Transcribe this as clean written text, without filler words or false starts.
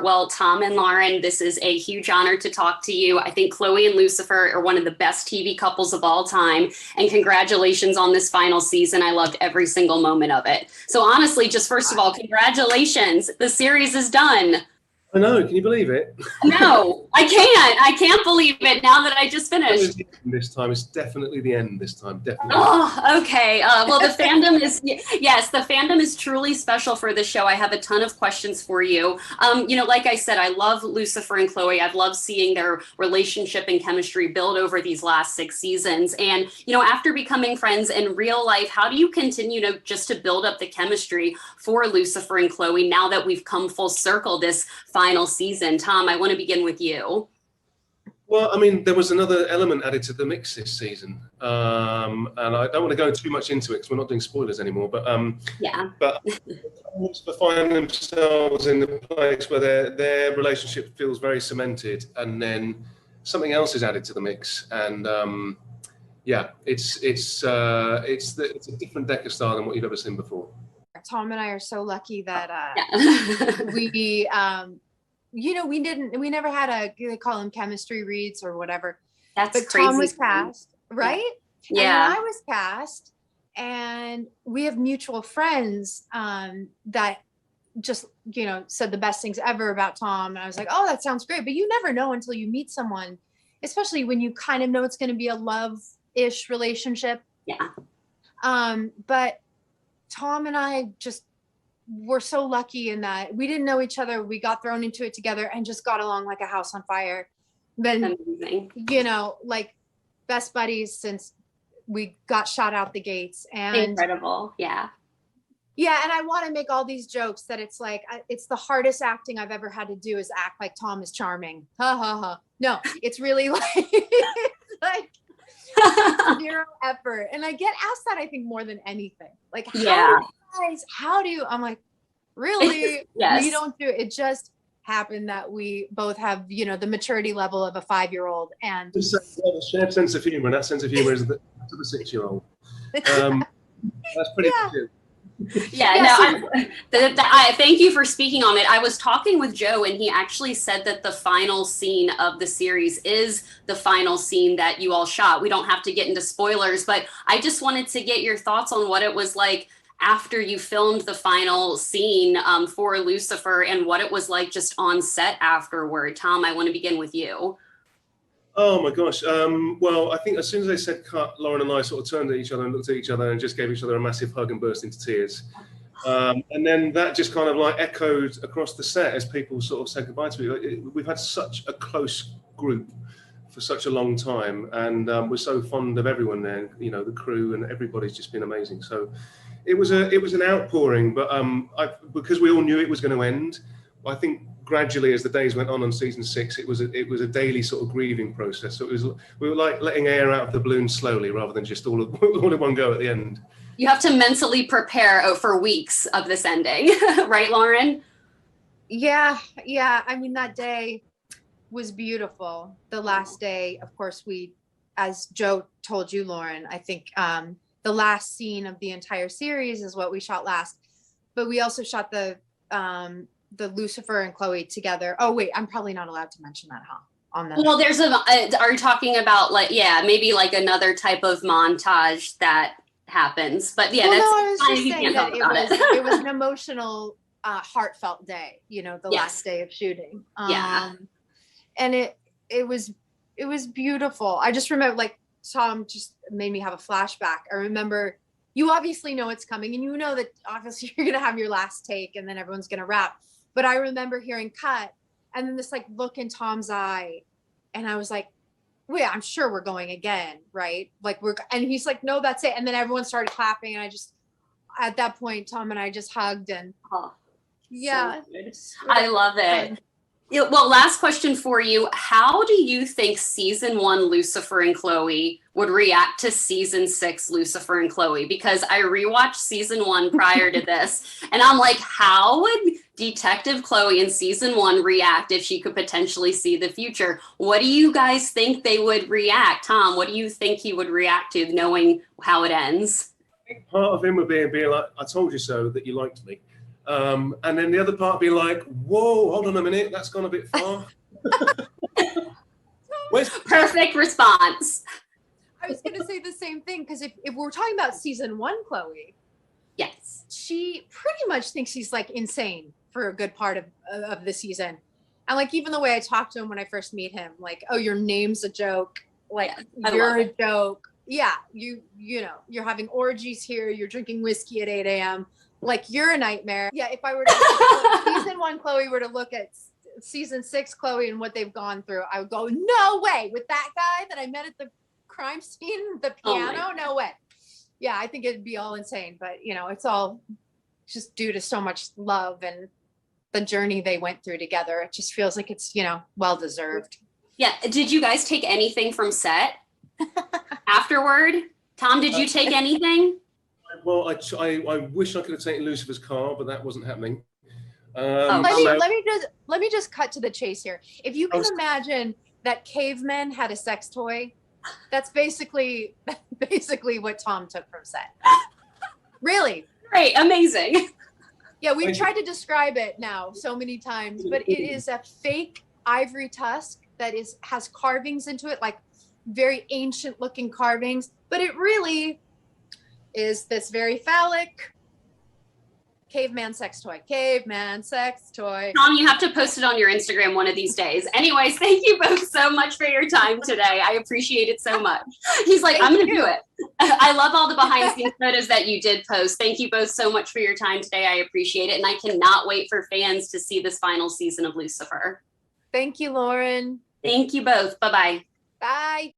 Well, Tom and Lauren, this is a huge honor to talk to you. I think Chloe and Lucifer are one of the best TV couples of all time. And congratulations on this final season. I loved every single moment of it. So honestly, just first of all, congratulations. The series is done. I know. Can you believe it? No, I can't. I can't believe it now that I just finished. This time, it's definitely the end this time, definitely. Oh, okay. Well, the fandom is, yes, the fandom is truly special for this show. I have a ton of questions for you. Like I said, I love Lucifer and Chloe. I've loved seeing their relationship and chemistry build over these last 6 seasons. And, after becoming friends in real life, how do you continue to build up the chemistry for Lucifer and Chloe now that we've come full circle this final season? Tom, I want to begin with you. Well, I mean, there was another element added to the mix this season, and I don't want to go too much into it because we're not doing spoilers anymore. But but they find themselves in the place where their relationship feels very cemented, and then something else is added to the mix, and it's a different deck of style than what you've ever seen before. Tom and I are so lucky that we never had they call them chemistry reads or whatever. But crazy. Tom was cast, right? Yeah. And I was cast, and we have mutual friends that just, said the best things ever about Tom. And I was like, oh, that sounds great. But you never know until you meet someone, especially when you kind of know it's going to be a love-ish relationship. Yeah. But Tom and I we're so lucky in that we didn't know each other. We got thrown into it together and just got along like a house on fire. Then, amazing. Like best buddies since we got shot out the gates. And incredible. Yeah. Yeah. And I want to make all these jokes that it's like, it's the hardest acting I've ever had to do is act like Tom is charming. Ha ha ha. No, it's really like zero effort. And I get asked that, I think, more than anything. Like, how do you, I'm like, really? Yes. We don't do it. It just happened that we both have, the maturity level of a 5-year-old and a shared sense of humor, and that sense of humor is that of a 6-year-old. That's pretty good. I thank you for speaking on it. I was talking with Joe, and he actually said that the final scene of the series is the final scene that you all shot. We don't have to get into spoilers, but I just wanted to get your thoughts on what it was like after you filmed the final scene for Lucifer, and what it was like just on set afterward. Tom, I want to begin with you. Oh my gosh. Well, I think as soon as they said cut, Lauren and I sort of turned at each other and looked at each other and just gave each other a massive hug and burst into tears. And then that just kind of like echoed across the set as people sort of said goodbye to me. We've had such a close group for such a long time, and we're so fond of everyone there. The crew and everybody's just been amazing. So it was an outpouring, but because we all knew it was going to end, I think gradually as the days went on season 6, it was a daily sort of grieving process. So we were like letting air out of the balloon slowly rather than just all in one go at the end. You have to mentally prepare for weeks of this ending, right, Lauren? Yeah. I mean, that day was beautiful. The last day, of course, as Joe told you, Lauren, I think the last scene of the entire series is what we shot last, but we also shot the Lucifer and Chloe together. Oh wait, I'm probably not allowed to mention that, huh? Well, there's are you talking about maybe like another type of montage that happens? But yeah, well, I was just saying that it was an emotional, heartfelt day. The last day of shooting. And it was beautiful. I just remember Tom just made me have a flashback. I remember you obviously know it's coming, and you know that obviously you're gonna have your last take, and then everyone's gonna wrap. But I remember hearing cut, and then this look in Tom's eye, and I was like, "Wait, I'm sure we're going again, right?" And he's like, "No, that's it." And then everyone started clapping, and at that point, Tom and I just hugged, and so I love it. Well, last question for you. How do you think season 1 Lucifer and Chloe would react to season 6 Lucifer and Chloe? Because I rewatched season 1 prior to this, and I'm like, how would Detective Chloe in season 1 react if she could potentially see the future? What do you guys think they would react? Tom, what do you think he would react to knowing how it ends? I think part of him would be being like, I told you so, that you liked me. And then the other part be like, whoa, hold on a minute, that's gone a bit far. Perfect response. I was going to say the same thing, because if we're talking about season 1, Chloe, yes, she pretty much thinks he's like insane for a good part of the season. And like, even the way I talk to him when I first meet him, like, oh, your name's a joke. Like, you're a joke. Yeah. You know, you're having orgies here. You're drinking whiskey at 8 a.m. Like, you're a nightmare. Yeah. If I were to season 1 Chloe were to look at season 6 Chloe and what they've gone through, I would go, no way, with that guy that I met at the crime scene, the piano, no way. Yeah, I think it'd be all insane, but you know, it's all just due to so much love and the journey they went through together. It just feels like it's, you know, well deserved. Yeah. Did you guys take anything from set afterward? Tom, did you take anything? Well, I wish I could have taken Lucifer's car, but that wasn't happening. Let me just cut to the chase here. If you can imagine that cavemen had a sex toy, that's basically what Tom took from set. Really. Great. Amazing. Yeah, we've tried to describe it now so many times, but it is a fake ivory tusk that has carvings into it, like very ancient looking carvings, but it really is this very phallic caveman sex toy. Caveman sex toy. Tom, you have to post it on your Instagram one of these days. Anyways, thank you both so much for your time today. I appreciate it so much. He's like, I'm going to do it. I love all the behind the scenes photos that you did post. Thank you both so much for your time today. I appreciate it. And I cannot wait for fans to see this final season of Lucifer. Thank you, Lauren. Thank you both. Bye-bye. Bye.